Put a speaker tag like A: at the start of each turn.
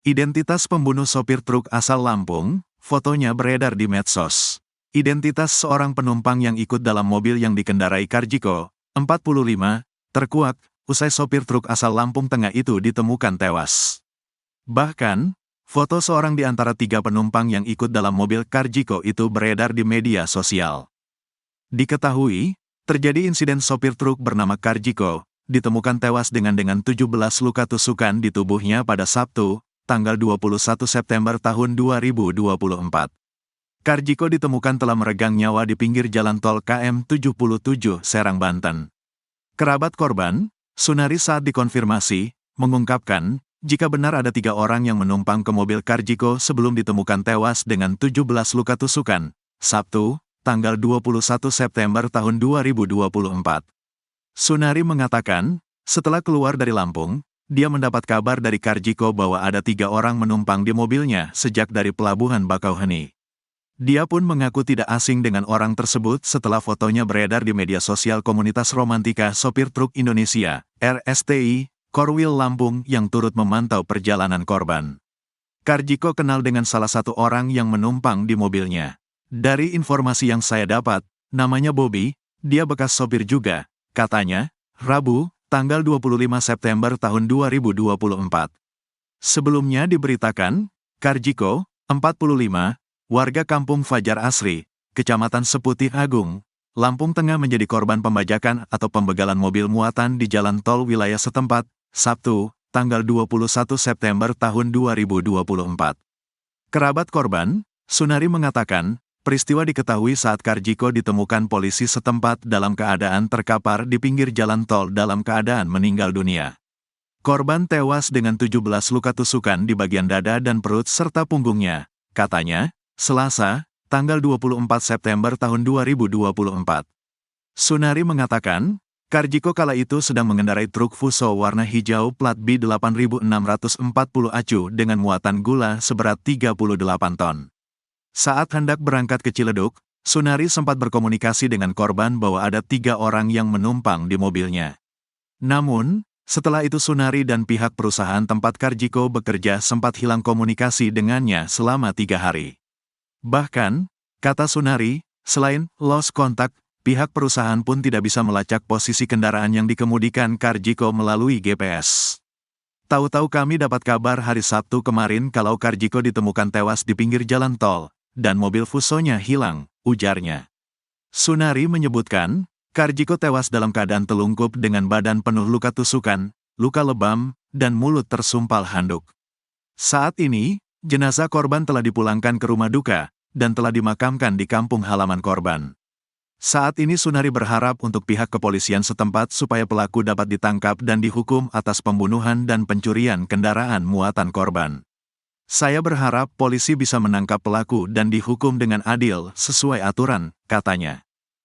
A: Identitas pembunuh sopir truk asal Lampung, fotonya beredar di medsos. Identitas seorang penumpang yang ikut dalam mobil yang dikendarai Karjiko, 45, terkuak, usai sopir truk asal Lampung Tengah itu ditemukan tewas. Bahkan, foto seorang di antara 3 penumpang yang ikut dalam mobil Karjiko itu beredar di media sosial. Diketahui, terjadi insiden sopir truk bernama Karjiko, ditemukan tewas dengan 17 luka tusukan di tubuhnya pada Sabtu, tanggal 21 September tahun 2024. Karjiko ditemukan telah meregang nyawa di pinggir jalan tol KM 77 Serang, Banten. Kerabat korban, Sunari saat dikonfirmasi, mengungkapkan, jika benar ada 3 orang yang menumpang ke mobil Karjiko sebelum ditemukan tewas dengan 17 luka tusukan, Sabtu, tanggal 21 September tahun 2024. Sunari mengatakan, setelah keluar dari Lampung, dia mendapat kabar dari Karjiko bahwa ada 3 orang menumpang di mobilnya sejak dari pelabuhan Bakauheni. Dia pun mengaku tidak asing dengan orang tersebut setelah fotonya beredar di media sosial komunitas romantika sopir truk Indonesia, RSTI, Korwil Lampung yang turut memantau perjalanan korban. Karjiko kenal dengan salah satu orang yang menumpang di mobilnya. Dari informasi yang saya dapat, namanya Bobby, dia bekas sopir juga, katanya, Rabu, tanggal 25 September tahun 2024. Sebelumnya diberitakan, Karjiko, 45, warga kampung Fajar Asri, Kecamatan Seputih Agung, Lampung Tengah menjadi korban pembajakan atau pembegalan mobil muatan di jalan tol wilayah setempat, Sabtu, tanggal 21 September tahun 2024. Kerabat korban, Sunari mengatakan, peristiwa diketahui saat Karjiko ditemukan polisi setempat dalam keadaan terkapar di pinggir jalan tol dalam keadaan meninggal dunia. Korban tewas dengan 17 luka tusukan di bagian dada dan perut serta punggungnya, katanya, Selasa, tanggal 24 September tahun 2024. Sunari mengatakan, Karjiko kala itu sedang mengendarai truk Fuso warna hijau plat B8640 acu dengan muatan gula seberat 38 ton. Saat hendak berangkat ke Ciledug, Sunari sempat berkomunikasi dengan korban bahwa ada 3 orang yang menumpang di mobilnya. Namun, setelah itu Sunari dan pihak perusahaan tempat Karjiko bekerja sempat hilang komunikasi dengannya selama 3 hari. Bahkan, kata Sunari, selain lost contact, pihak perusahaan pun tidak bisa melacak posisi kendaraan yang dikemudikan Karjiko melalui GPS. Tahu-tahu kami dapat kabar hari Sabtu kemarin kalau Karjiko ditemukan tewas di pinggir jalan tol, dan mobil Fusonya hilang, ujarnya. Sunari menyebutkan, Karjiko tewas dalam keadaan telungkup dengan badan penuh luka tusukan, luka lebam, dan mulut tersumpal handuk. Saat ini, jenazah korban telah dipulangkan ke rumah duka, dan telah dimakamkan di kampung halaman korban. Saat ini Sunari berharap untuk pihak kepolisian setempat supaya pelaku dapat ditangkap dan dihukum atas pembunuhan dan pencurian kendaraan muatan korban. Saya berharap polisi bisa menangkap pelaku dan dihukum dengan adil sesuai aturan, katanya.